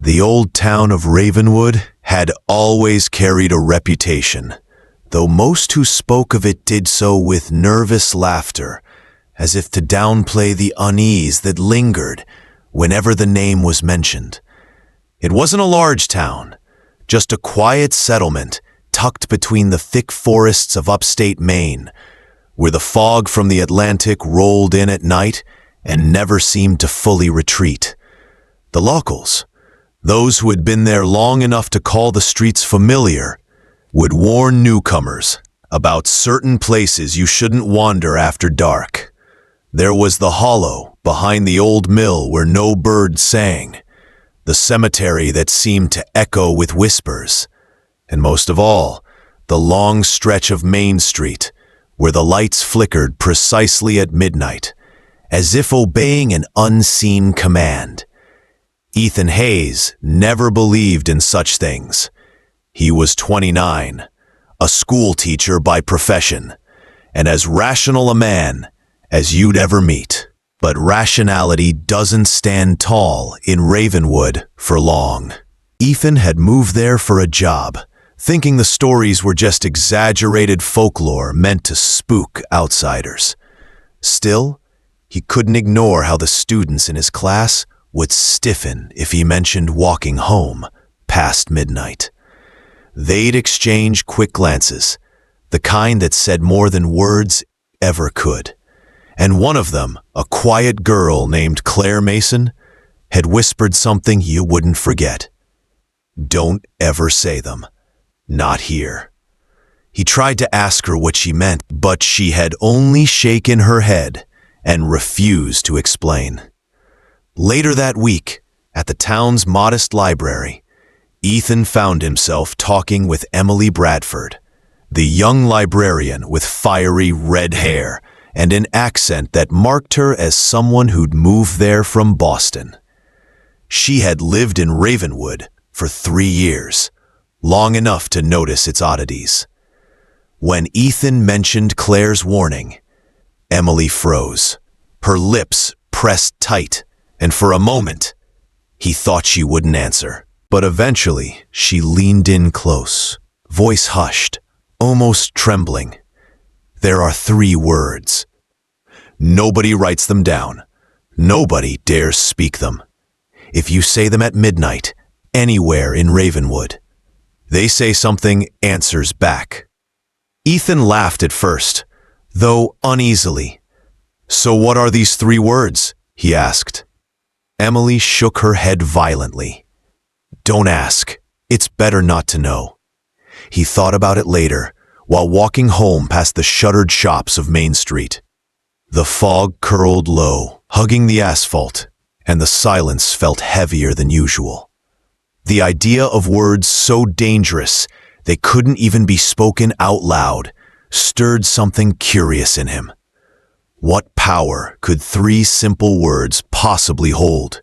The old town of Ravenwood had always carried a reputation, though most who spoke of it did so with nervous laughter, as if to downplay the unease that lingered whenever the name was mentioned. It wasn't a large town, just a quiet settlement tucked between the thick forests of upstate Maine, where the fog from the Atlantic rolled in at night and never seemed to fully retreat. The locals, those who had been there long enough to call the streets familiar, would warn newcomers about certain places you shouldn't wander after dark. There was the hollow behind the old mill where no bird sang, the cemetery that seemed to echo with whispers, and most of all, the long stretch of Main Street where the lights flickered precisely at midnight, as if obeying an unseen command. Ethan Hayes never believed in such things. He was 29, a school teacher by profession, and as rational a man as you'd ever meet. But rationality doesn't stand tall in Ravenwood for long. Ethan had moved there for a job, thinking the stories were just exaggerated folklore meant to spook outsiders. Still, he couldn't ignore how the students in his class would stiffen if he mentioned walking home past midnight. They'd exchange quick glances, the kind that said more than words ever could. And one of them, a quiet girl named Claire Mason, had whispered something you wouldn't forget. "Don't ever say them. Not here." He tried to ask her what she meant, but she had only shaken her head and refused to explain. Later that week, at the town's modest library, Ethan found himself talking with Emily Bradford, the young librarian with fiery red hair and an accent that marked her as someone who'd moved there from Boston. She had lived in Ravenwood for 3 years, long enough to notice its oddities. When Ethan mentioned Claire's warning, Emily froze, her lips pressed tight, and for a moment, he thought she wouldn't answer. But eventually, she leaned in close, voice hushed, almost trembling. "There are 3 words. Nobody writes them down. Nobody dares speak them. If you say them at midnight, anywhere in Ravenwood, they say something answers back." Ethan laughed at first, though uneasily. "So what are these 3 words?" he asked. Emily shook her head violently. "Don't ask. It's better not to know." He thought about it later, while walking home past the shuttered shops of Main Street. The fog curled low, hugging the asphalt, and the silence felt heavier than usual. The idea of words so dangerous they couldn't even be spoken out loud stirred something curious in him. What power could 3 simple words possibly hold?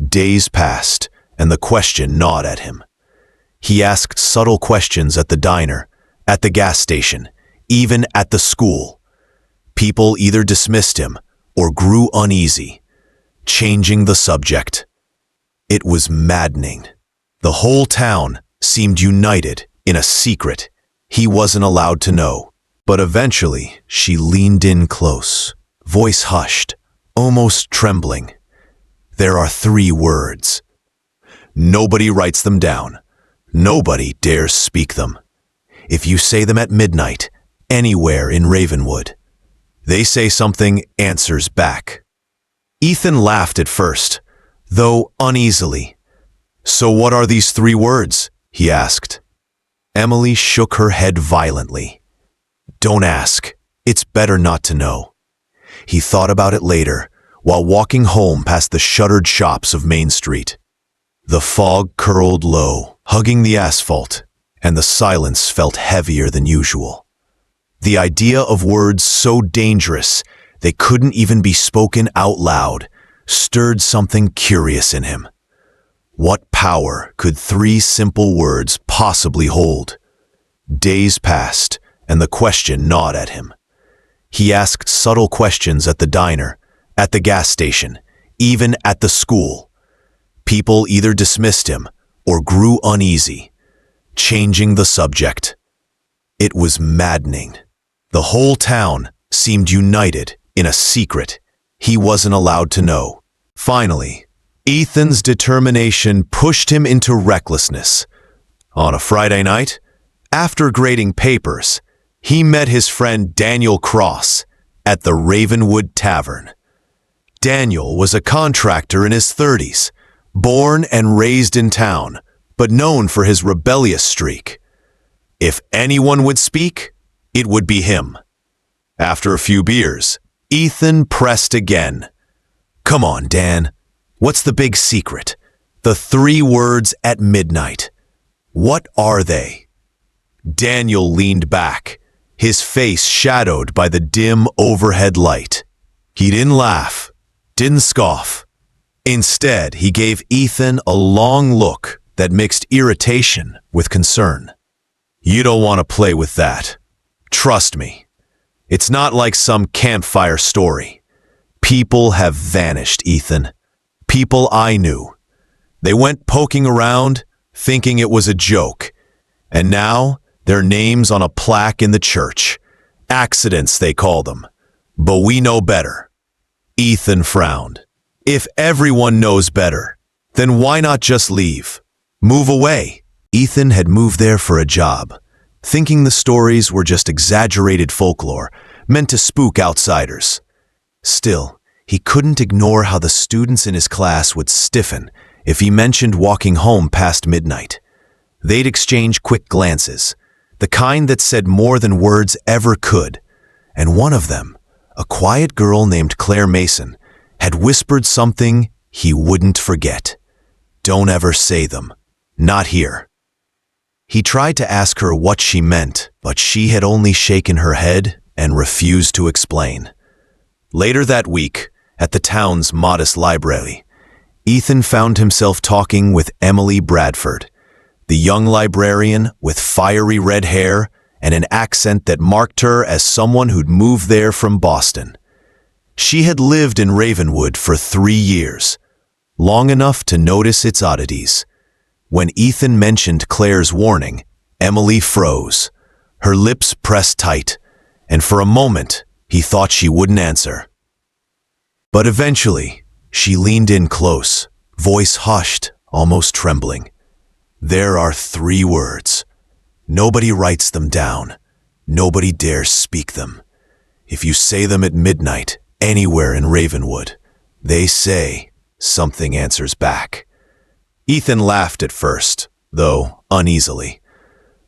Days passed, and the question gnawed at him. He asked subtle questions at the diner, at the gas station, even at the school. People either dismissed him or grew uneasy, changing the subject. It was maddening. The whole town seemed united in a secret he wasn't allowed to know. But eventually, she leaned in close, voice hushed, almost trembling. "There are 3 words. Nobody writes them down. Nobody dares speak them. If you say them at midnight, anywhere in Ravenwood, they say something answers back." Ethan laughed at first, though uneasily. "So what are these 3 words?" he asked. Emily shook her head violently. "Don't ask. It's better not to know." He thought about it later, while walking home past the shuttered shops of Main Street. The fog curled low, hugging the asphalt, and the silence felt heavier than usual. The idea of words so dangerous they couldn't even be spoken out loud stirred something curious in him. What power could 3 simple words possibly hold? Days passed, and the question gnawed at him. He asked subtle questions at the diner, at the gas station, even at the school. People either dismissed him or grew uneasy, changing the subject. It was maddening. The whole town seemed united in a secret he wasn't allowed to know. Finally, Ethan's determination pushed him into recklessness. On a Friday night, after grading papers, he met his friend Daniel Cross at the Ravenwood Tavern. Daniel was a contractor in his 30s, born and raised in town, but known for his rebellious streak. If anyone would speak, it would be him. After a few beers, Ethan pressed again. "Come on, Dan. What's the big secret? The 3 words at midnight. What are they?" Daniel leaned back, his face shadowed by the dim overhead light. He didn't laugh, didn't scoff. Instead, he gave Ethan a long look that mixed irritation with concern. "You don't want to play with that. Trust me. It's not like some campfire story. People have vanished, Ethan. People I knew. They went poking around, thinking it was a joke. And now, their names on a plaque in the church. Accidents, they call them. But we know better." Ethan frowned. "If everyone knows better, then why not just leave? Move away." Ethan had moved there for a job, thinking the stories were just exaggerated folklore meant to spook outsiders. Still, he couldn't ignore how the students in his class would stiffen if he mentioned walking home past midnight. They'd exchange quick glances, the kind that said more than words ever could, and one of them, a quiet girl named Claire Mason, had whispered something he wouldn't forget. "Don't ever say them. Not here." He tried to ask her what she meant, but she had only shaken her head and refused to explain. Later that week, at the town's modest library, Ethan found himself talking with Emily Bradford, the young librarian with fiery red hair and an accent that marked her as someone who'd moved there from Boston. She had lived in Ravenwood for 3 years, long enough to notice its oddities. When Ethan mentioned Claire's warning, Emily froze, her lips pressed tight, and for a moment he thought she wouldn't answer. But eventually, she leaned in close, voice hushed, almost trembling. "There are 3 words. Nobody writes them down. Nobody dares speak them. If you say them at midnight, anywhere in Ravenwood, they say something answers back." Ethan laughed at first, though uneasily.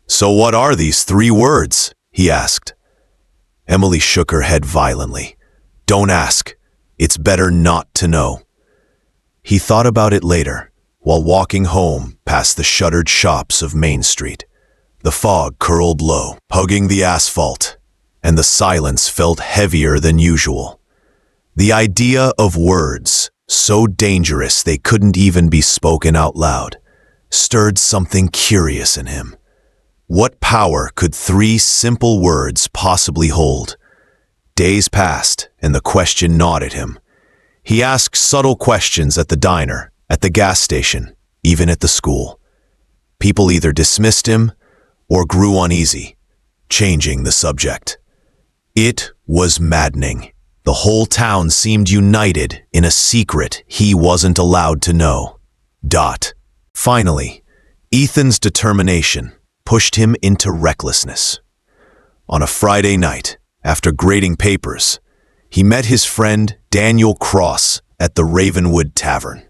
"So what are these 3 words?" he asked. Emily shook her head violently. "Don't ask. It's better not to know." He thought about it later, while walking home past the shuttered shops of Main Street. The fog curled low, hugging the asphalt, and the silence felt heavier than usual. The idea of words, so dangerous they couldn't even be spoken out loud, stirred something curious in him. What power could 3 simple words possibly hold? Days passed, and the question gnawed at him. He asked subtle questions at the diner, at the gas station, even at the school. People either dismissed him or grew uneasy, changing the subject. It was maddening. The whole town seemed united in a secret he wasn't allowed to know. Finally, Ethan's determination pushed him into recklessness. On a Friday night, after grading papers, he met his friend Daniel Cross at the Ravenwood Tavern.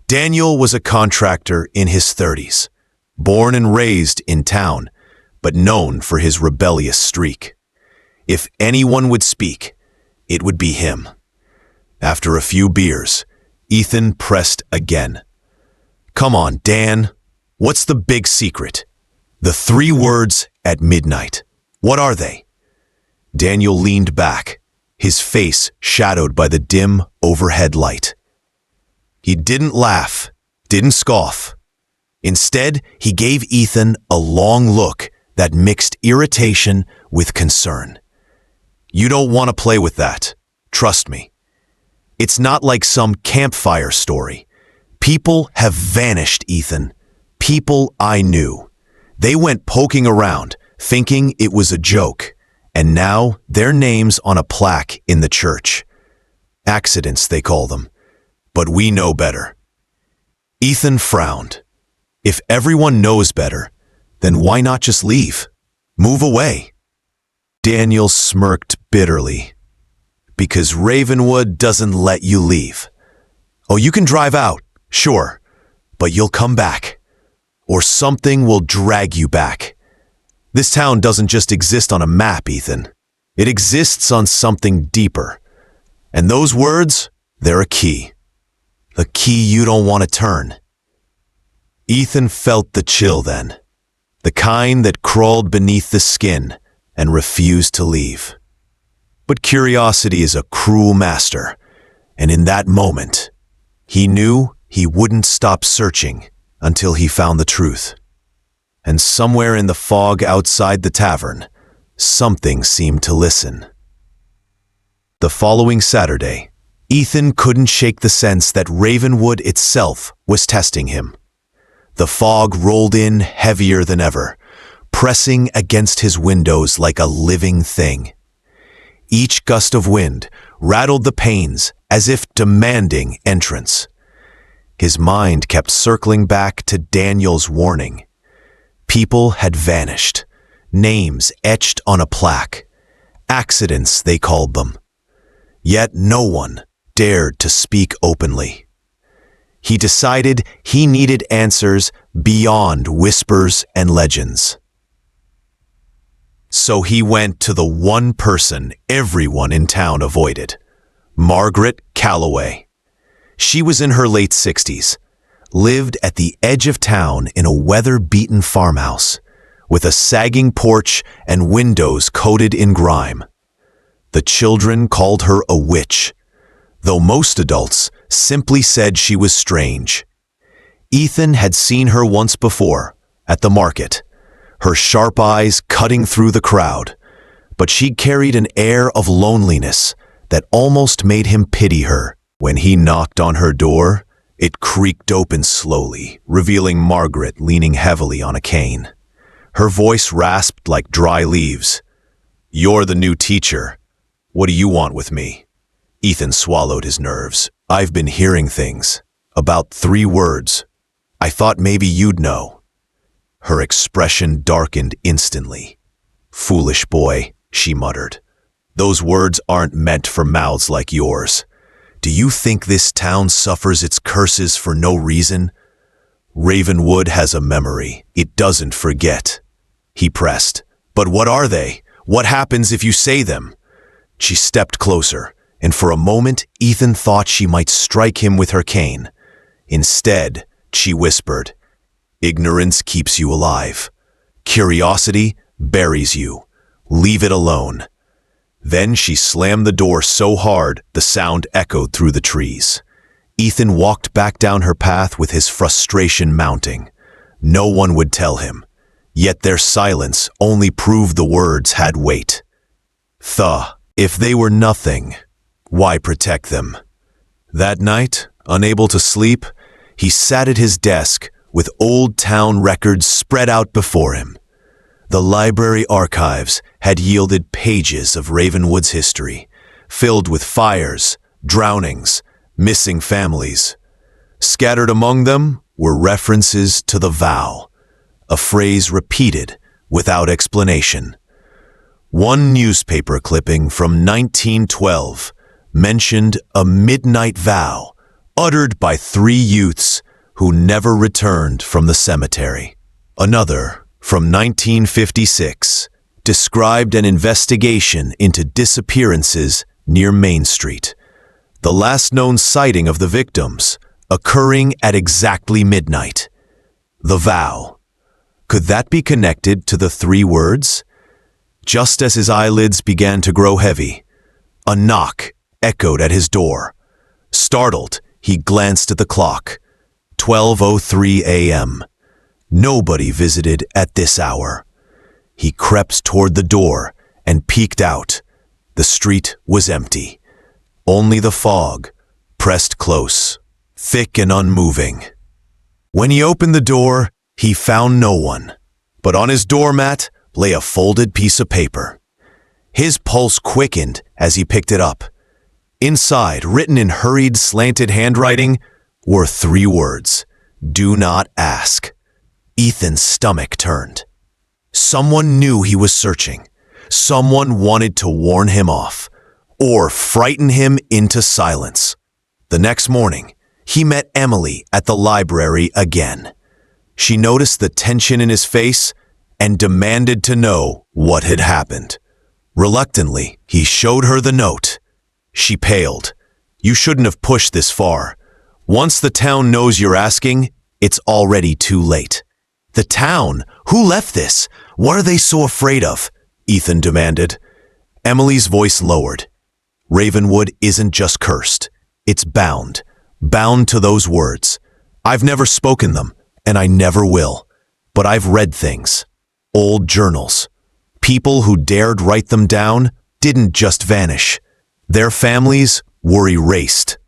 Daniel was a contractor in his 30s, born and raised in town, but known for his rebellious streak. If anyone would speak, it would be him. After a few beers, Ethan pressed again. "Come on, Dan. What's the big secret? The 3 words at midnight. What are they?" Daniel leaned back, his face shadowed by the dim overhead light. He didn't laugh, didn't scoff. Instead, he gave Ethan a long look that mixed irritation with concern. "You don't want to play with that. Trust me. It's not like some campfire story. People have vanished, Ethan. People I knew. They went poking around, thinking it was a joke, and now their names on a plaque in the church. Accidents, they call them. But we know better. Ethan frowned. If everyone knows better, then why not just leave? Move away. Daniel smirked bitterly. Because Ravenwood doesn't let you leave. Oh, you can drive out, sure, but you'll come back. Or something will drag you back. This town doesn't just exist on a map, Ethan. It exists on something deeper. And those words, they're a key. A key you don't want to turn. Ethan felt the chill then. The kind that crawled beneath the skin and refused to leave. But curiosity is a cruel master, and in that moment, he knew he wouldn't stop searching until he found the truth. And somewhere in the fog outside the tavern, something seemed to listen. The following Saturday, Ethan couldn't shake the sense that Ravenwood itself was testing him. The fog rolled in heavier than ever, pressing against his windows like a living thing. Each gust of wind rattled the panes as if demanding entrance. His mind kept circling back to Daniel's warning. People had vanished, names etched on a plaque. Accidents, they called them. Yet no one dared to speak openly. He decided he needed answers beyond whispers and legends. So he went to the one person everyone in town avoided, Margaret Calloway. She was in her late 60s, lived at the edge of town in a weather-beaten farmhouse, with a sagging porch and windows coated in grime. The children called her a witch, though most adults simply said she was strange. Ethan had seen her once before, at the market, her sharp eyes cutting through the crowd, but she carried an air of loneliness that almost made him pity her. When he knocked on her door, it creaked open slowly, revealing Margaret leaning heavily on a cane. Her voice rasped like dry leaves. "You're the new teacher. What do you want with me?" Ethan swallowed his nerves. "I've been hearing things. About 3 words. I thought maybe you'd know." Her expression darkened instantly. "Foolish boy," she muttered. "Those words aren't meant for mouths like yours. Do you think this town suffers its curses for no reason? Ravenwood has a memory. It doesn't forget." He pressed. "But what are they? What happens if you say them?" She stepped closer, and for a moment Ethan thought she might strike him with her cane. Instead, she whispered, "Ignorance keeps you alive. Curiosity buries you. Leave it alone." Then she slammed the door so hard the sound echoed through the trees. Ethan walked back down her path with his frustration mounting. No one would tell him, yet their silence only proved the words had weight. If they were nothing, why protect them? That night, unable to sleep, he sat at his desk with old town records spread out before him. The library archives had yielded pages of Ravenwood's history, filled with fires, drownings, missing families. Scattered among them were references to the vow, a phrase repeated without explanation. One newspaper clipping from 1912 mentioned a midnight vow uttered by 3 youths who never returned from the cemetery. Another, from 1956, described an investigation into disappearances near Main Street, the last known sighting of the victims occurring at exactly midnight. The vow. Could that be connected to the 3 words? Just as his eyelids began to grow heavy, a knock echoed at his door. Startled, he glanced at the clock. 12:03 a.m. Nobody visited at this hour. He crept toward the door and peeked out. The street was empty. Only the fog, pressed close, thick and unmoving. When he opened the door, he found no one, but on his doormat lay a folded piece of paper. His pulse quickened as he picked it up. Inside, written in hurried, slanted handwriting, were 3 words: "Do not ask." Ethan's stomach turned. Someone knew he was searching. Someone wanted to warn him off, or frighten him into silence. The next morning, he met Emily at the library again. She noticed the tension in his face and demanded to know what had happened. Reluctantly, he showed her the note. She paled. "You shouldn't have pushed this far. Once the town knows you're asking, it's already too late." "The town? Who left this? What are they so afraid of?" Ethan demanded. Emily's voice lowered. "Ravenwood isn't just cursed. It's bound. Bound to those words. I've never spoken them, and I never will. But I've read things. Old journals. People who dared write them down didn't just vanish. Their families were erased.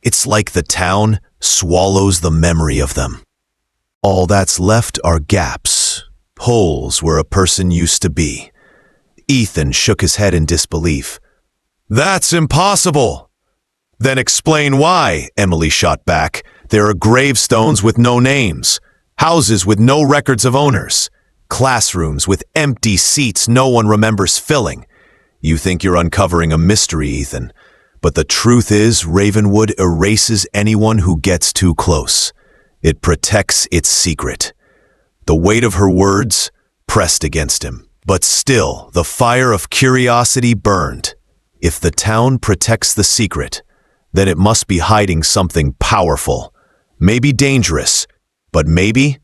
It's like the town swallows the memory of them. All that's left are gaps, holes where a person used to be." Ethan shook his head in disbelief. "That's impossible!" "Then explain why," Emily shot back. "There are gravestones with no names, houses with no records of owners, classrooms with empty seats no one remembers filling. You think you're uncovering a mystery, Ethan, but the truth is Ravenwood erases anyone who gets too close. It protects its secret." The weight of her words pressed against him, but still the fire of curiosity burned. If the town protects the secret, then it must be hiding something powerful, maybe dangerous, but maybe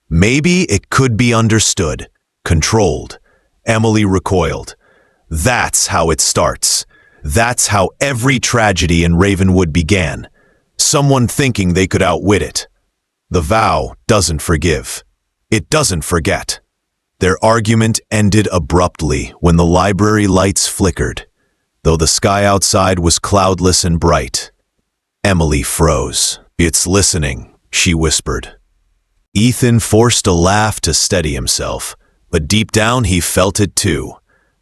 it could be understood, controlled. Emily recoiled. That's how it starts. That's how every tragedy in Ravenwood began. Someone thinking they could outwit it. The vow doesn't forgive. It doesn't forget. Their argument ended abruptly when the library lights flickered, though the sky outside was cloudless and bright. Emily froze. "It's listening," she whispered. Ethan forced a laugh to steady himself, but deep down he felt it too.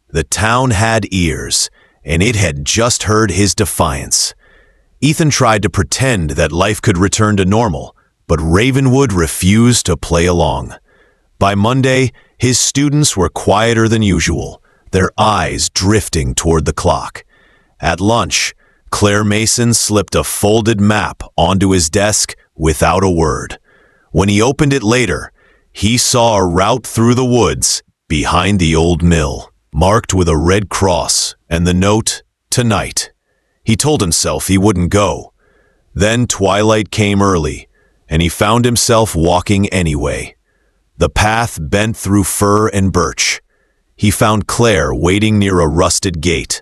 The town had ears, and it had just heard his defiance. Ethan tried to pretend that life could return to normal, but Ravenwood refused to play along. By Monday, his students were quieter than usual, their eyes drifting toward the clock. At lunch, Claire Mason slipped a folded map onto his desk without a word. When he opened it later, he saw a route through the woods behind the old mill, marked with a red cross and the note, "Tonight." He told himself he wouldn't go. Then twilight came early, and he found himself walking anyway. The path bent through fir and birch. He found Claire waiting near a rusted gate.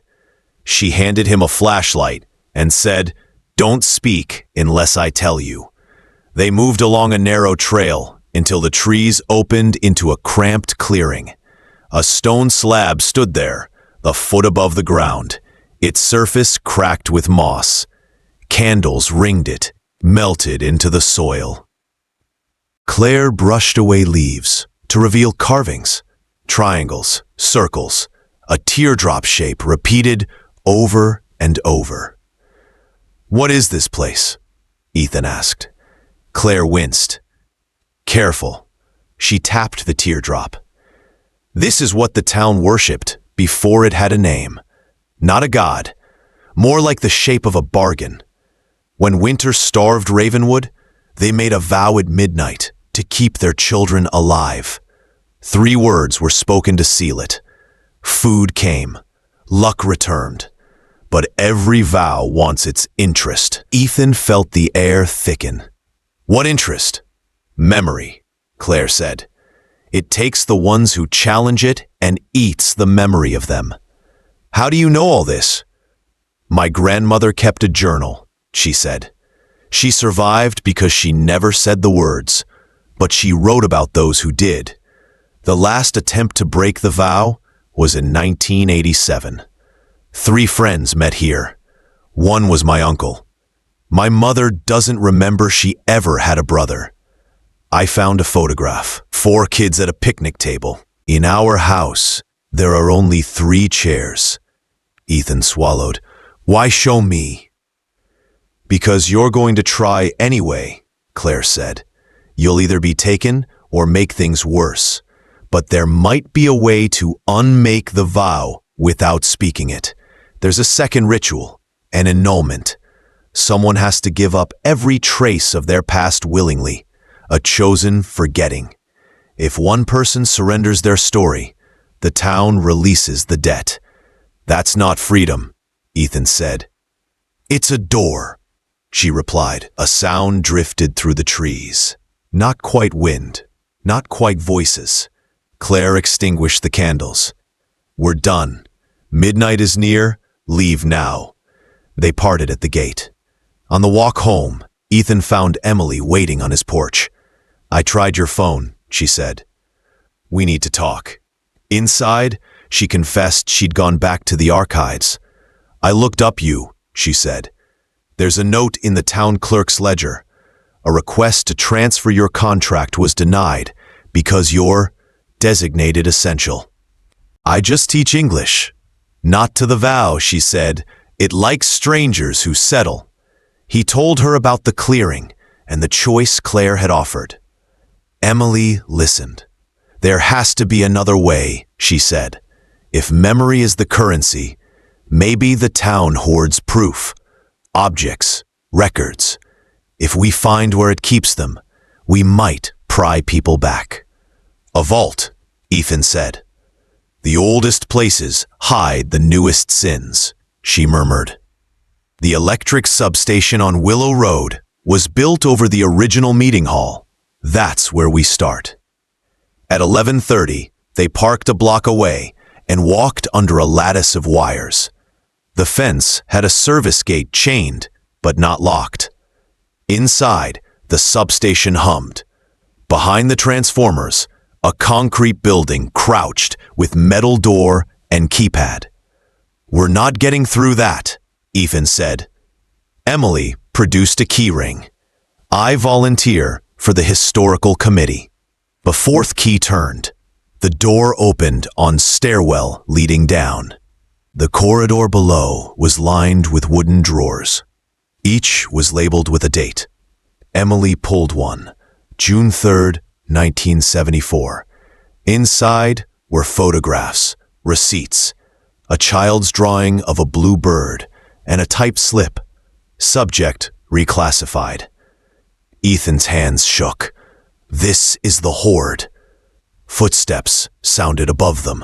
She handed him a flashlight and said, "Don't speak unless I tell you." They moved along a narrow trail until the trees opened into a cramped clearing. A stone slab stood there, a foot above the ground, its surface cracked with moss. Candles ringed it, melted into the soil. Claire brushed away leaves to reveal carvings, triangles, circles, a teardrop shape repeated over and over. "What is this place?" Ethan asked. Claire winced. "Careful." She tapped the teardrop. "This is what the town worshipped before it had a name. Not a god, more like the shape of a bargain. When winter starved Ravenwood, they made a vow at midnight to keep their children alive. 3 words were spoken to seal it. Food came, luck returned, but every vow wants its interest." Ethan felt the air thicken. "What interest?" "Memory," Claire said. "It takes the ones who challenge it and eats the memory of them." "How do you know all this?" "My grandmother kept a journal," she said. "She survived because she never said the words, but she wrote about those who did. The last attempt to break the vow was in 1987. 3 friends met here. One was my uncle. My mother doesn't remember she ever had a brother. I found a photograph. 4 kids at a picnic table. In our house, there are only 3 chairs. Ethan swallowed. Why show me? Because you're going to try anyway, Claire said. You'll either be taken or make things worse. But there might be a way to unmake the vow without speaking it. There's a second ritual, an annulment. Someone has to give up every trace of their past willingly, a chosen forgetting. If one person surrenders their story, the town releases the debt. That's not freedom, Ethan said. It's a door, she replied. A sound drifted through the trees. Not quite wind, not quite voices. Claire extinguished the candles. We're done. Midnight is near. Leave now. They parted at the gate. On the walk home, Ethan found Emily waiting on his porch. I tried your phone, she said. We need to talk. Inside, she confessed she'd gone back to the archives. I looked up you, she said. There's a note in the town clerk's ledger. A request to transfer your contract was denied because you're designated essential. I just teach English. Not to the vow, she said. It likes strangers who settle. He told her about the clearing and the choice Claire had offered. Emily listened. There has to be another way, she said. If memory is the currency, maybe the town hoards proof, objects, records. If we find where it keeps them, we might pry people back. A vault, Ethan said. The oldest places hide the newest sins, she murmured. The electric substation on Willow Road was built over the original meeting hall. That's where we start. At 11:30, they parked a block away and walked under a lattice of wires. The fence had a service gate chained, but not locked. Inside, the substation hummed. Behind the transformers, a concrete building crouched with metal door and keypad. We're not getting through that, Ethan said. Emily produced a key ring. I volunteer for the historical committee. The 4th key turned. The door opened on stairwell leading down. The corridor below was lined with wooden drawers. Each was labeled with a date. Emily pulled one, June 3rd, 1974. Inside were photographs, receipts, a child's drawing of a blue bird, and a typed slip. Subject reclassified. Ethan's hands shook. This is the horde. Footsteps sounded above them.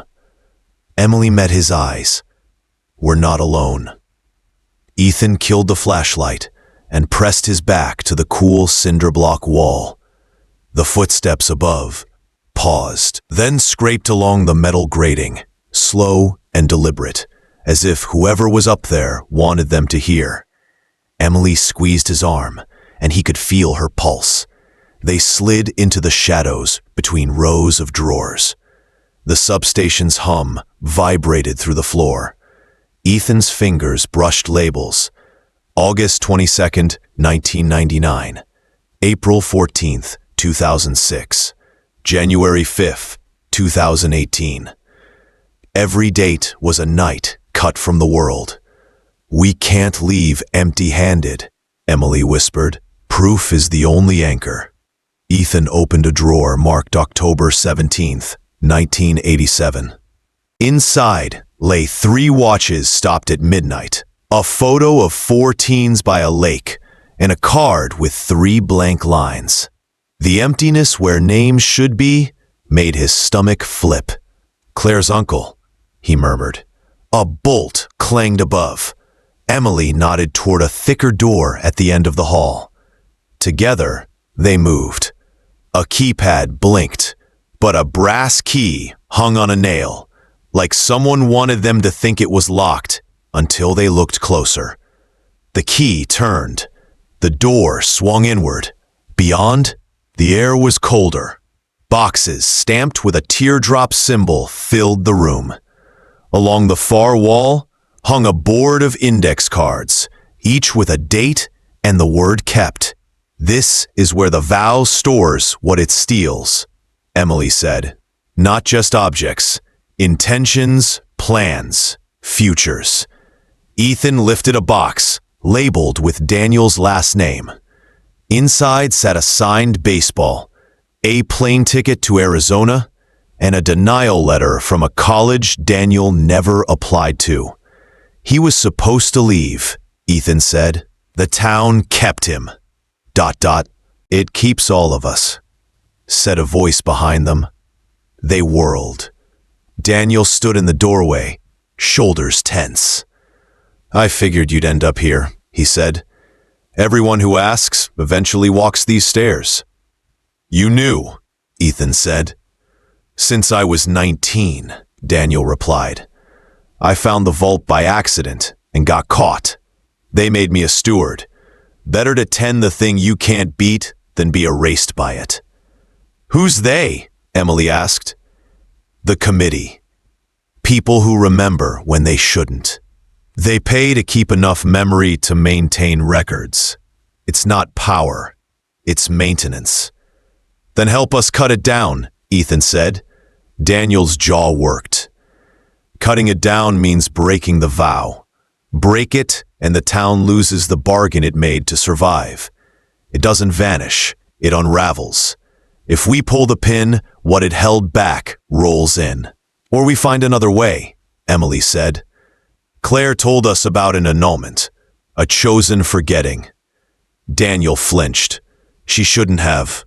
Emily met his eyes. We're not alone. Ethan killed the flashlight and pressed his back to the cool cinder block wall. The footsteps above paused, then scraped along the metal grating, slow and deliberate, as if whoever was up there wanted them to hear. Emily squeezed his arm, and he could feel her pulse. They slid into the shadows between rows of drawers. The substation's hum vibrated through the floor. Ethan's fingers brushed labels. August 22nd, 1999. April 14th, 2006. January 5th, 2018. Every date was a night cut from the world. We can't leave empty-handed, Emily whispered. Proof is the only anchor. Ethan opened a drawer marked October 17th, 1987. Inside lay 3 watches stopped at midnight, a photo of 4 teens by a lake, and a card with 3 blank lines. The emptiness where names should be made his stomach flip. Claire's uncle, he murmured. A bolt clanged above. Emily nodded toward a thicker door at the end of the hall. Together, they moved. A keypad blinked, but a brass key hung on a nail, like someone wanted them to think it was locked until they looked closer. The key turned. The door swung inward. Beyond, the air was colder. Boxes stamped with a teardrop symbol filled the room. Along the far wall hung a board of index cards, each with a date And the word kept. This is where the vow stores what it steals, Emily said. Not just objects, intentions, plans, futures. Ethan lifted a box, labeled with Daniel's last name. Inside sat a signed baseball, a plane ticket to Arizona, and a denial letter from a college Daniel never applied to. He was supposed to leave, Ethan said. The town kept him. ... It keeps all of us, said a voice behind them. They whirled. Daniel stood in the doorway, shoulders tense. I figured you'd end up here, he said. Everyone who asks eventually walks these stairs. You knew, Ethan said. Since I was 19, Daniel replied. I found the vault by accident and got caught. They made me a steward. Better to tend the thing you can't beat than be erased by it. Who's they? Emily asked. The committee. People who remember when they shouldn't. They pay to keep enough memory to maintain records. It's not power. It's maintenance. Then help us cut it down, Ethan said. Daniel's jaw worked. Cutting it down means breaking the vow. Break it, and the town loses the bargain it made to survive. It doesn't vanish. It unravels. If we pull the pin, what it held back rolls in. Or we find another way, Emily said. Claire told us about an annulment, a chosen forgetting. Daniel flinched. She shouldn't have.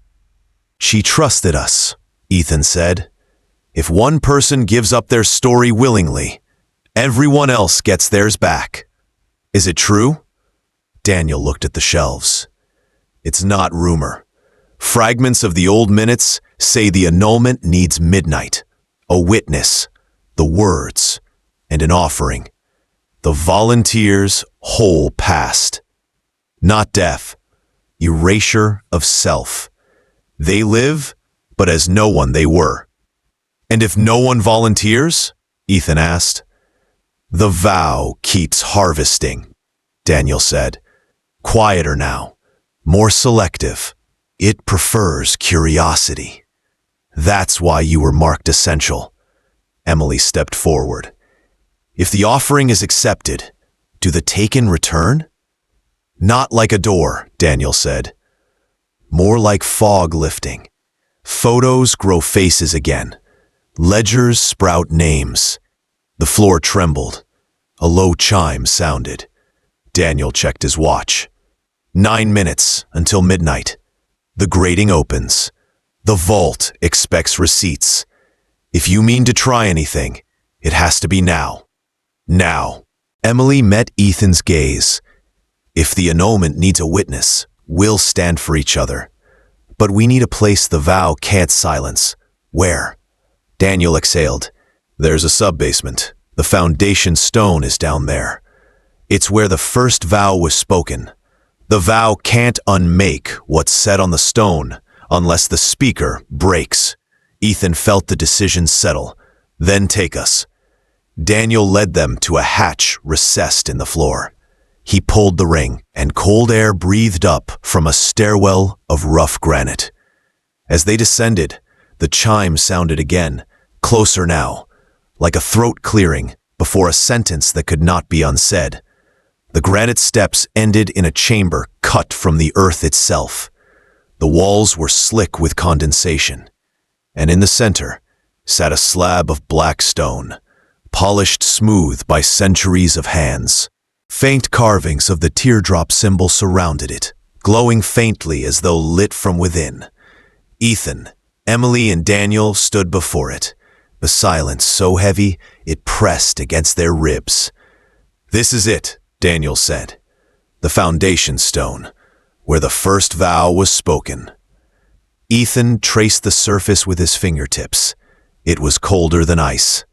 She trusted us, Ethan said. If one person gives up their story willingly, everyone else gets theirs back. Is it true? Daniel looked at the shelves. It's not rumor. Fragments of the old minutes say the annulment needs midnight, a witness, the words, and an offering. The volunteers' whole past. Not death, erasure of self. They live, but as no one they were. And if no one volunteers? Ethan asked. The vow keeps harvesting, Daniel said. Quieter now, more selective. It prefers curiosity. That's why you were marked essential. Emily stepped forward. If the offering is accepted, do the taken return? Not like a door, Daniel said. More like fog lifting. Photos grow faces again. Ledgers sprout names. The floor trembled. A low chime sounded. Daniel checked his watch. 9 minutes until midnight. The grating opens. The vault expects receipts. If you mean to try anything, it has to be now. Now. Emily met Ethan's gaze. If the annulment needs a witness, we'll stand for each other. But we need a place the vow can't silence. Where? Daniel exhaled. There's a sub-basement. The foundation stone is down there. It's where the first vow was spoken. The vow can't unmake what's said on the stone unless the speaker breaks. Ethan felt the decision settle. Then take us. Daniel led them to a hatch recessed in the floor. He pulled the ring, and cold air breathed up from a stairwell of rough granite. As they descended, the chime sounded again, closer now, like a throat clearing before a sentence that could not be unsaid. The granite steps ended in a chamber cut from the earth itself. The walls were slick with condensation, and in the center sat a slab of black stone, polished smooth by centuries of hands. Faint carvings of the teardrop symbol surrounded it, glowing faintly as though lit from within. Ethan, Emily, and Daniel stood before it, the silence so heavy it pressed against their ribs. This is it, Daniel said. The foundation stone, where the first vow was spoken. Ethan traced the surface with his fingertips. It was colder than ice.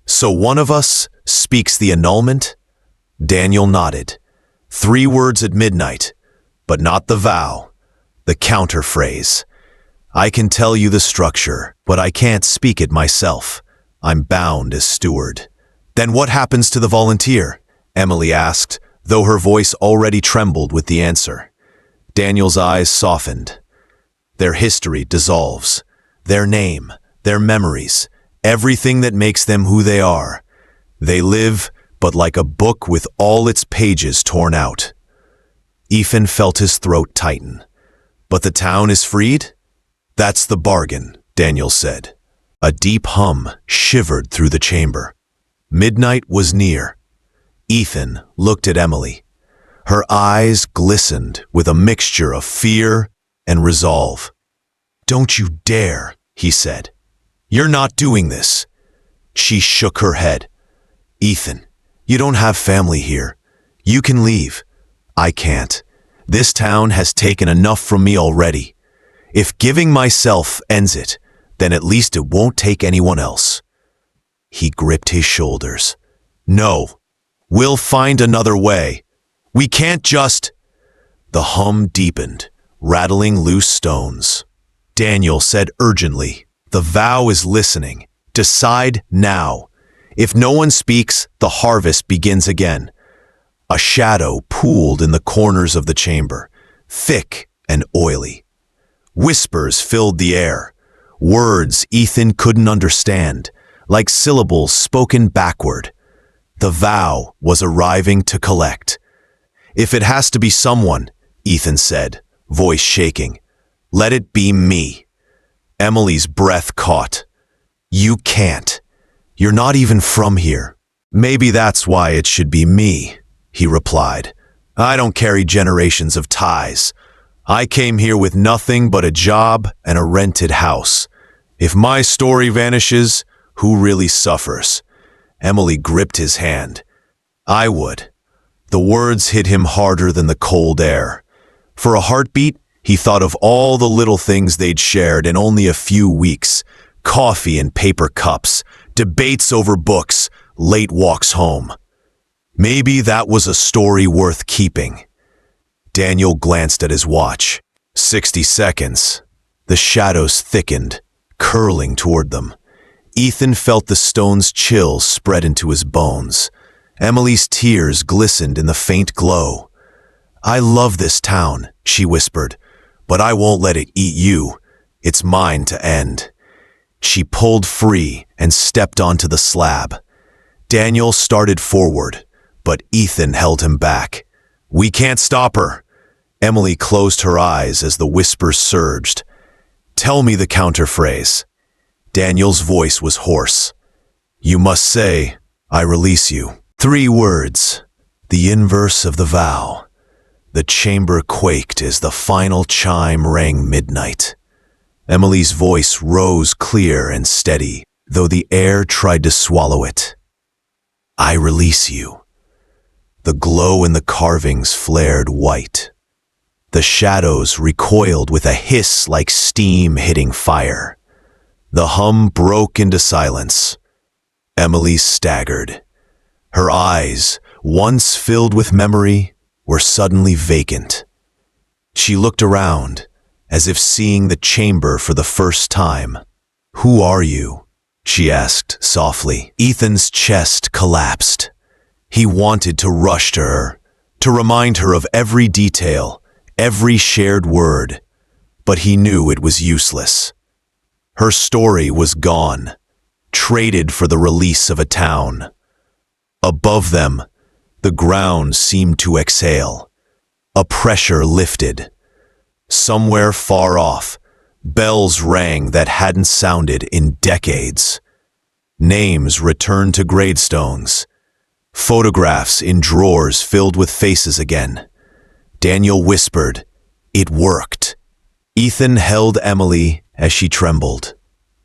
So one of us speaks the annulment? Daniel nodded. 3 words at midnight, but not the vow, the counter phrase. I can tell you the structure, but I can't speak it myself. I'm bound as steward. Then what happens to the volunteer? Emily asked, though her voice already trembled with the answer. Daniel's eyes softened. Their history dissolves. Their name, their memories, everything that makes them who they are. They live, but like a book with all its pages torn out. Ethan felt his throat tighten. But the town is freed? That's the bargain, Daniel said. A deep hum shivered through the chamber. Midnight was near. Ethan looked at Emily. Her eyes glistened with a mixture of fear and resolve. "Don't you dare," he said. "You're not doing this." She shook her head. "Ethan, you don't have family here. You can leave. I can't. This town has taken enough from me already. If giving myself ends it, then at least it won't take anyone else." He gripped his shoulders. "No, we'll find another way. We can't just—" The hum deepened, rattling loose stones. Daniel said urgently, "The vow is listening. Decide now. If no one speaks, the harvest begins again." A shadow pooled in the corners of the chamber, thick and oily. Whispers filled the air, words Ethan couldn't understand, like syllables spoken backward. The vow was arriving to collect. "If it has to be someone," Ethan said, voice shaking, "let it be me." Emily's breath caught. "You can't. You're not even from here." "Maybe that's why it should be me," he replied. "I don't carry generations of ties. I came here with nothing but a job and a rented house. If my story vanishes, who really suffers?" Emily gripped his hand. "I would." The words hit him harder than the cold air. For a heartbeat, he thought of all the little things they'd shared in only a few weeks. Coffee in paper cups, debates over books, late walks home. Maybe that was a story worth keeping. Daniel glanced at his watch. 60 seconds. The shadows thickened, curling toward them. Ethan felt the stone's chill spread into his bones. Emily's tears glistened in the faint glow. "I love this town," she whispered, "but I won't let it eat you. It's mine to end." She pulled free and stepped onto the slab. Daniel started forward, but Ethan held him back. "We can't stop her." Emily closed her eyes as the whispers surged. "Tell me the counterphrase." Daniel's voice was hoarse. "You must say, 'I release you.'" 3 words, the inverse of the vow. The chamber quaked as the final chime rang midnight. Emily's voice rose clear and steady, though the air tried to swallow it. "I release you." The glow in the carvings flared white. The shadows recoiled with a hiss like steam hitting fire. The hum broke into silence. Emily staggered. Her eyes, once filled with memory, were suddenly vacant. She looked around, as if seeing the chamber for the first time. "Who are you?" she asked softly. Ethan's chest collapsed. He wanted to rush to her, to remind her of every detail, every shared word, but he knew it was useless. Her story was gone, traded for the release of a town. Above them, the ground seemed to exhale. A pressure lifted. Somewhere far off, bells rang that hadn't sounded in decades. Names returned to gravestones. Photographs in drawers filled with faces again. Daniel whispered, "It worked." Ethan held Emily as she trembled.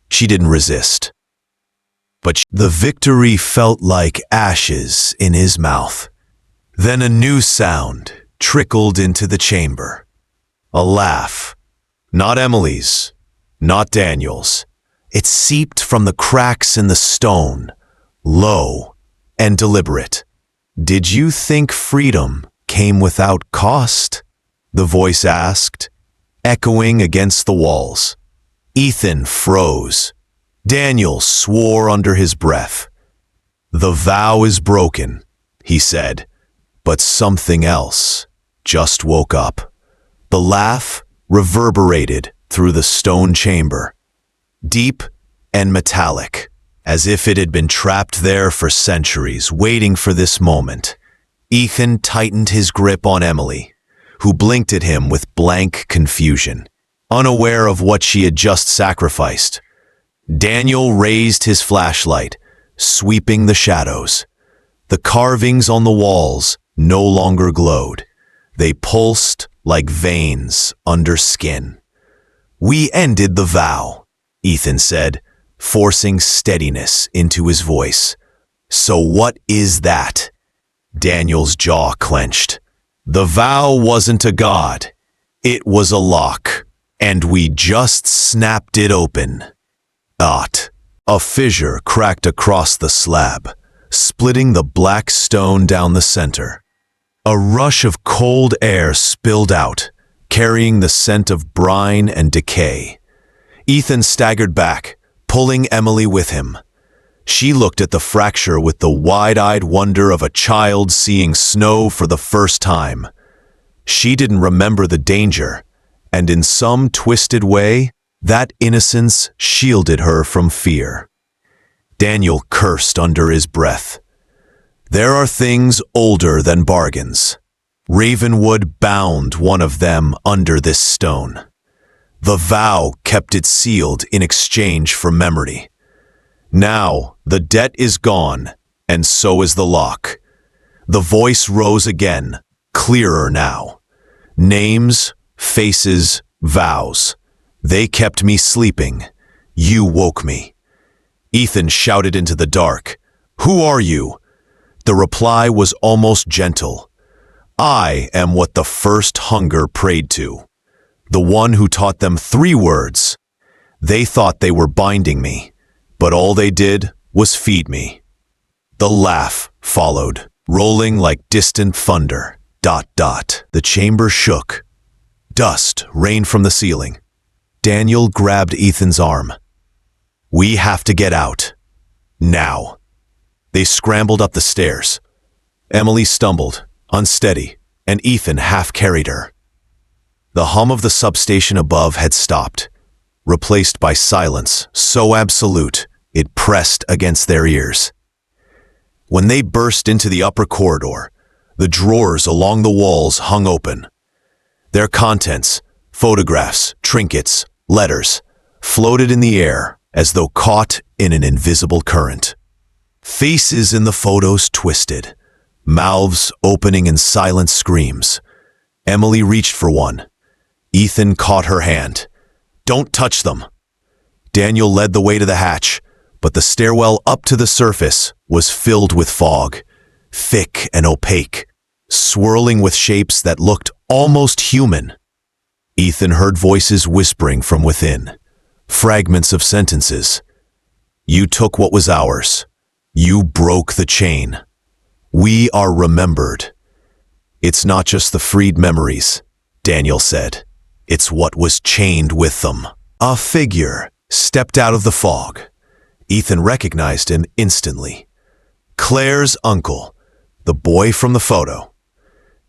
She didn't resist. But the victory felt like ashes in his mouth. Then a new sound trickled into the chamber. A laugh. Not Emily's, not Daniel's. It seeped from the cracks in the stone, low and deliberate. "Did you think freedom came without cost?" the voice asked, echoing against the walls. Ethan froze. Daniel swore under his breath. "The vow is broken," he said. But something else just woke up. The laugh reverberated through the stone chamber, deep and metallic, as if it had been trapped there for centuries, waiting for this moment. Ethan tightened his grip on Emily, who blinked at him with blank confusion, unaware of what she had just sacrificed. Daniel raised his flashlight, sweeping the shadows. The carvings on the walls no longer glowed. They pulsed like veins under skin. "We ended the vow," Ethan said, forcing steadiness into his voice. "So what is that?" Daniel's jaw clenched. "The vow wasn't a god. It was a lock, and we just snapped it open." A fissure cracked across the slab, splitting the black stone down the center. A rush of cold air spilled out, carrying the scent of brine and decay. Ethan staggered back, pulling Emily with him. She looked at the fracture with the wide-eyed wonder of a child seeing snow for the first time. She didn't remember the danger, and in some twisted way, that innocence shielded her from fear. Daniel cursed under his breath. There are things older than bargains. Ravenwood bound one of them under this stone. The vow kept it sealed in exchange for memory. Now the debt is gone, and so is the lock. The voice rose again, clearer now. Names, faces, vows. They kept me sleeping. You woke me. Ethan shouted into the dark. "Who are you?" The reply was almost gentle. "I am what the first hunger prayed to. The one who taught them 3 words. They thought they were binding me, but all they did was feed me." The laugh followed, rolling like distant thunder. ... The chamber shook. Dust rained from the ceiling. Daniel grabbed Ethan's arm. "We have to get out. Now." They scrambled up the stairs. Emily stumbled, unsteady, and Ethan half carried her. The hum of the substation above had stopped, replaced by silence so absolute it pressed against their ears. When they burst into the upper corridor, the drawers along the walls hung open. Their contents, photographs, trinkets, letters, floated in the air as though caught in an invisible current. Faces in the photos twisted, mouths opening in silent screams. Emily reached for one. Ethan caught her hand. "Don't touch them." Daniel led the way to the hatch, but the stairwell up to the surface was filled with fog, thick and opaque, swirling with shapes that looked almost human. Ethan heard voices whispering from within, fragments of sentences. "You took what was ours. You broke the chain. We are remembered." "It's not just the freed memories," Daniel said. "It's what was chained with them." A figure stepped out of the fog. Ethan recognized him instantly. Claire's uncle, the boy from the photo.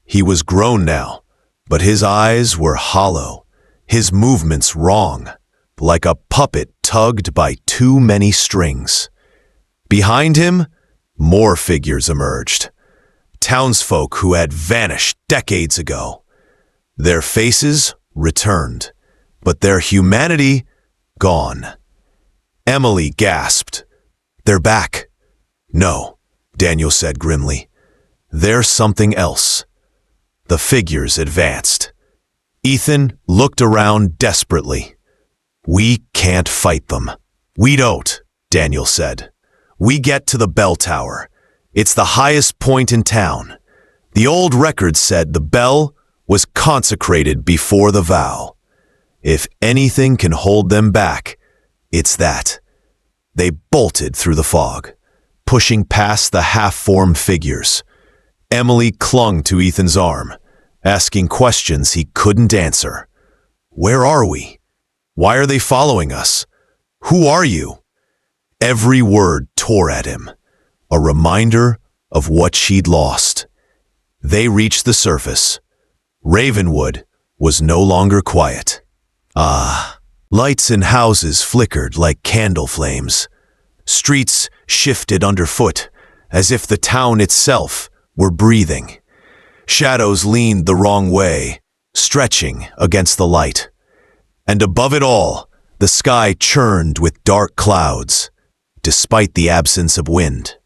He was grown now, but his eyes were hollow, his movements wrong, like a puppet tugged by too many strings. Behind him, more figures emerged. Townsfolk who had vanished decades ago. Their faces returned, but their humanity gone. Emily gasped. "They're back." "No," Daniel said grimly. "There's something else." The figures advanced. Ethan looked around desperately. "We can't fight them." "We don't," Daniel said. "We get to the bell tower. It's the highest point in town. The old record said the bell was consecrated before the vow. If anything can hold them back, it's that." They bolted through the fog, pushing past the half-formed figures. Emily clung to Ethan's arm, asking questions he couldn't answer. "Where are we? Why are they following us? Who are you?" Every word tore at him, a reminder of what she'd lost. They reached the surface. Ravenwood was no longer quiet. Lights in houses flickered like candle flames. Streets shifted underfoot, as if the town itself were breathing. Shadows leaned the wrong way, stretching against the light. And above it all, the sky churned with dark clouds, despite the absence of wind.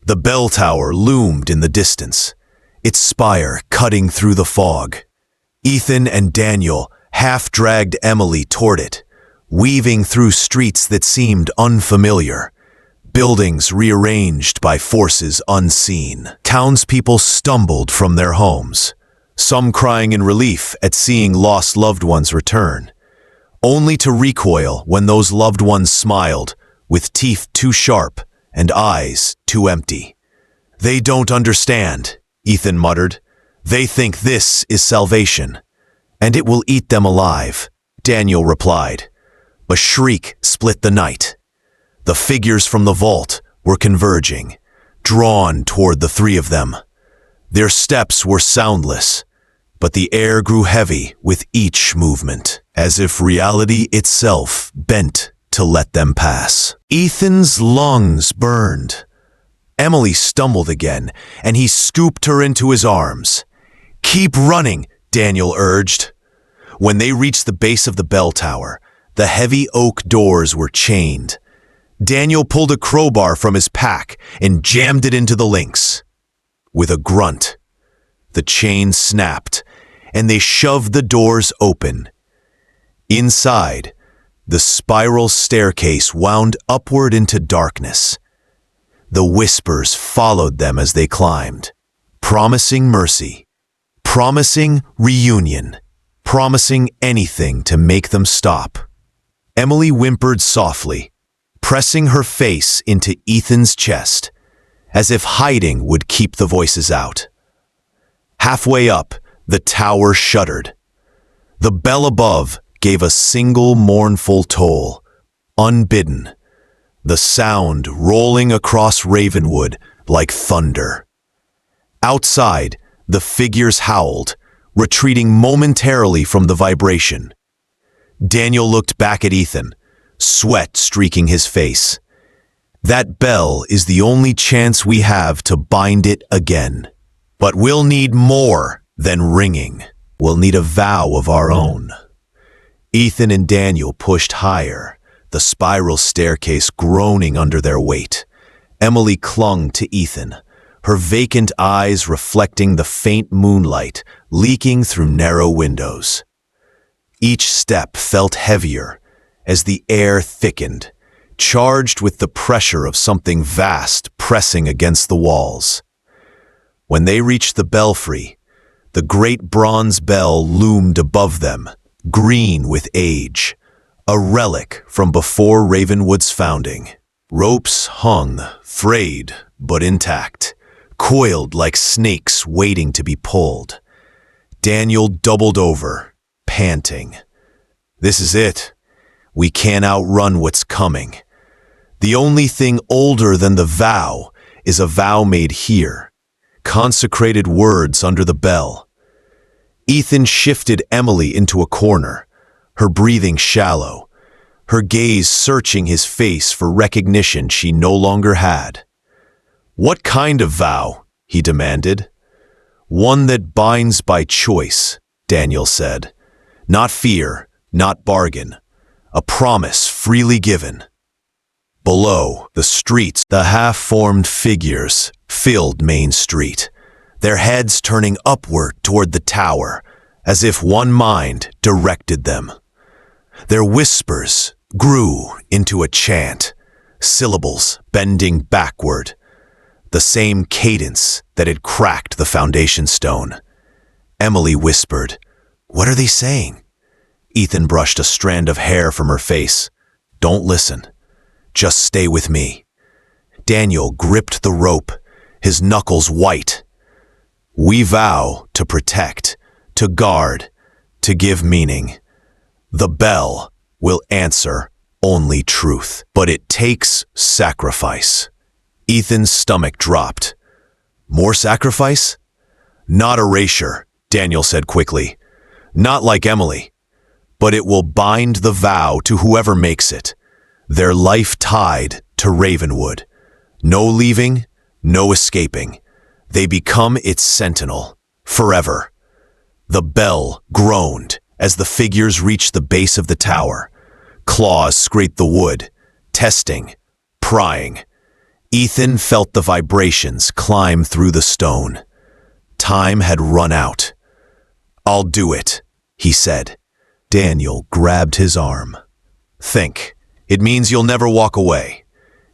The bell tower loomed in the distance, its spire cutting through the fog. Ethan and Daniel half-dragged Emily toward it, weaving through streets that seemed unfamiliar, buildings rearranged by forces unseen. Townspeople stumbled from their homes, some crying in relief at seeing lost loved ones return, only to recoil when those loved ones smiled, with teeth too sharp and eyes too empty. "They don't understand," Ethan muttered. "They think this is salvation, and it will eat them alive," Daniel replied. A shriek split the night. The figures from the vault were converging, drawn toward the three of them. Their steps were soundless, but the air grew heavy with each movement, as if reality itself bent to let them pass. Ethan's lungs burned. Emily stumbled again, and he scooped her into his arms. "Keep running," Daniel urged. When they reached the base of the bell tower, the heavy oak doors were chained. Daniel pulled a crowbar from his pack and jammed it into the links. With a grunt, the chain snapped, and they shoved the doors open. Inside, the spiral staircase wound upward into darkness. The whispers followed them as they climbed, promising mercy, promising reunion, promising anything to make them stop. Emily whimpered softly, pressing her face into Ethan's chest, as if hiding would keep the voices out. Halfway up, the tower shuddered. The bell above gave a single mournful toll, unbidden, the sound rolling across Ravenwood like thunder. Outside, the figures howled, retreating momentarily from the vibration. Daniel looked back at Ethan, sweat streaking his face. "That bell is the only chance we have to bind it again. But we'll need more than ringing. We'll need a vow of our own." Ethan and Daniel pushed higher, the spiral staircase groaning under their weight. Emily clung to Ethan, her vacant eyes reflecting the faint moonlight leaking through narrow windows. Each step felt heavier as the air thickened, charged with the pressure of something vast pressing against the walls. When they reached the belfry, the great bronze bell loomed above them, green with age, a relic from before Ravenwood's founding. Ropes hung, frayed but intact, coiled like snakes waiting to be pulled. Daniel doubled over, panting. "This is it. We can't outrun what's coming. The only thing older than the vow is a vow made here, consecrated words under the bell." Ethan shifted Emily into a corner, her breathing shallow, her gaze searching his face for recognition she no longer had. "What kind of vow?" he demanded. "One that binds by choice," Daniel said. "Not fear, not bargain. A promise freely given." Below, the streets, the half-formed figures, filled Main Street, their heads turning upward toward the tower, as if one mind directed them. Their whispers grew into a chant, syllables bending backward, the same cadence that had cracked the foundation stone. Emily whispered, "What are they saying?" Ethan brushed a strand of hair from her face. "Don't listen. Just stay with me." Daniel gripped the rope, his knuckles white. "We vow to protect, to guard, to give meaning. The bell will answer only truth, but it takes sacrifice." Ethan's stomach dropped. "More sacrifice?" Not erasure, Daniel said quickly. Not like Emily. But it will bind the vow to whoever makes it. Their life tied to Ravenwood. No leaving, no escaping. They become its sentinel, forever. The bell groaned as the figures reached the base of the tower. Claws scraped the wood, testing, prying. Ethan felt the vibrations climb through the stone. Time had run out. I'll do it, he said. Daniel grabbed his arm. Think. It means you'll never walk away.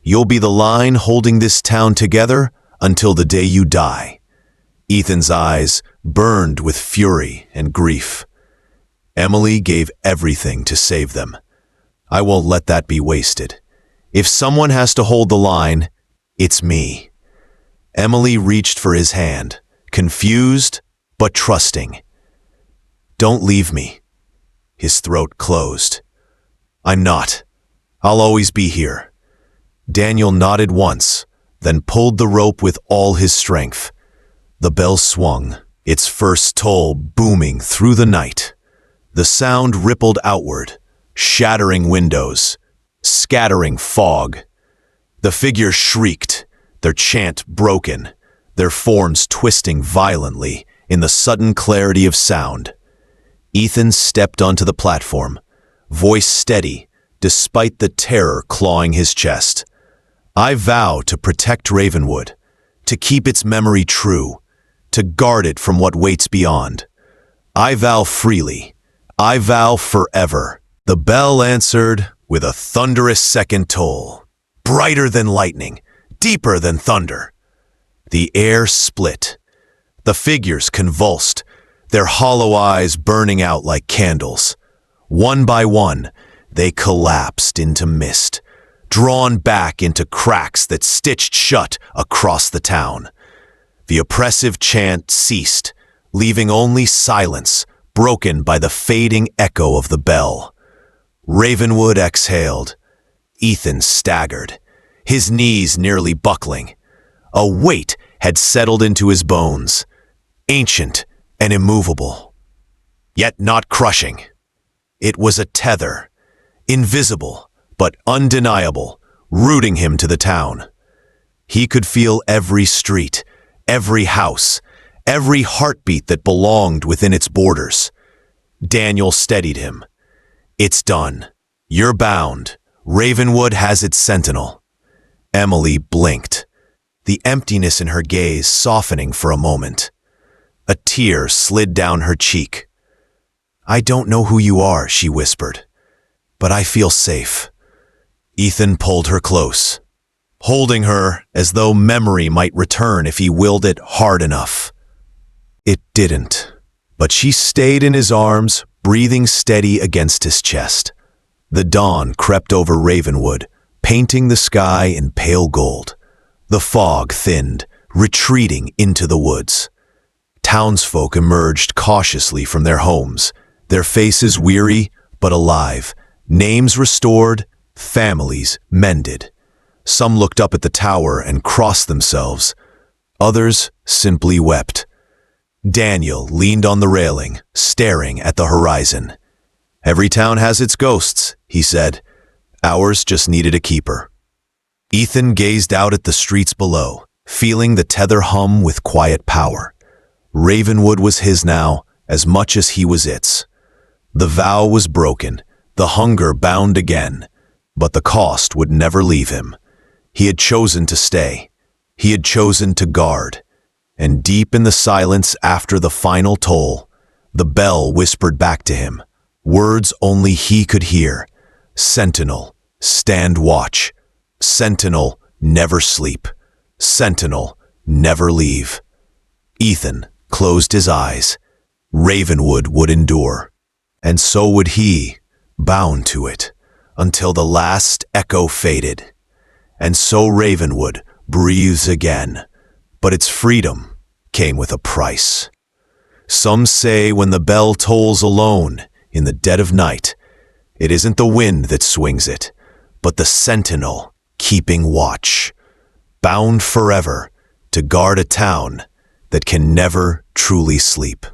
You'll be the line holding this town together until the day you die. Ethan's eyes burned with fury and grief. Emily gave everything to save them. I won't let that be wasted. If someone has to hold the line, it's me. Emily reached for his hand, confused but trusting. Don't leave me. His throat closed. I'm not. I'll always be here. Daniel nodded once, then pulled the rope with all his strength. The bell swung, its first toll booming through the night. The sound rippled outward, shattering windows, scattering fog. The figures shrieked, their chant broken, their forms twisting violently in the sudden clarity of sound. Ethan stepped onto the platform, voice steady, despite the terror clawing his chest. I vow to protect Ravenwood, to keep its memory true, to guard it from what waits beyond. I vow freely. I vow forever. The bell answered with a thunderous second toll, brighter than lightning, deeper than thunder. The air split. The figures convulsed, their hollow eyes burning out like candles. One by one, they collapsed into mist, drawn back into cracks that stitched shut across the town. The oppressive chant ceased, leaving only silence, broken by the fading echo of the bell. Ravenwood exhaled. Ethan staggered, his knees nearly buckling. A weight had settled into his bones, ancient and immovable, yet not crushing. It was a tether, invisible but undeniable, rooting him to the town. He could feel every street, every house, every heartbeat that belonged within its borders. Daniel steadied him. It's done. You're bound. Ravenwood has its sentinel. Emily blinked, the emptiness in her gaze softening for a moment. A tear slid down her cheek. I don't know who you are, she whispered, but I feel safe. Ethan pulled her close, holding her as though memory might return if he willed it hard enough. It didn't, but she stayed in his arms, breathing steady against his chest. The dawn crept over Ravenwood, painting the sky in pale gold. The fog thinned, retreating into the woods. Townsfolk emerged cautiously from their homes, their faces weary but alive, names restored, families mended. Some looked up at the tower and crossed themselves. Others simply wept. Daniel leaned on the railing, staring at the horizon. Every town has its ghosts, he said. Ours just needed a keeper. Ethan gazed out at the streets below, feeling the tether hum with quiet power. Ravenwood was his now, as much as he was its. The vow was broken, the hunger bound again, but the cost would never leave him. He had chosen to stay. He had chosen to guard. And deep in the silence after the final toll, the bell whispered back to him, words only he could hear. Sentinel, stand watch. Sentinel, never sleep. Sentinel, never leave. Ethan closed his eyes. Ravenwood would endure. And so would he, bound to it, until the last echo faded. And so Ravenwood breathes again, but its freedom came with a price. Some say when the bell tolls alone in the dead of night, it isn't the wind that swings it, but the sentinel keeping watch, bound forever to guard a town that can never truly sleep.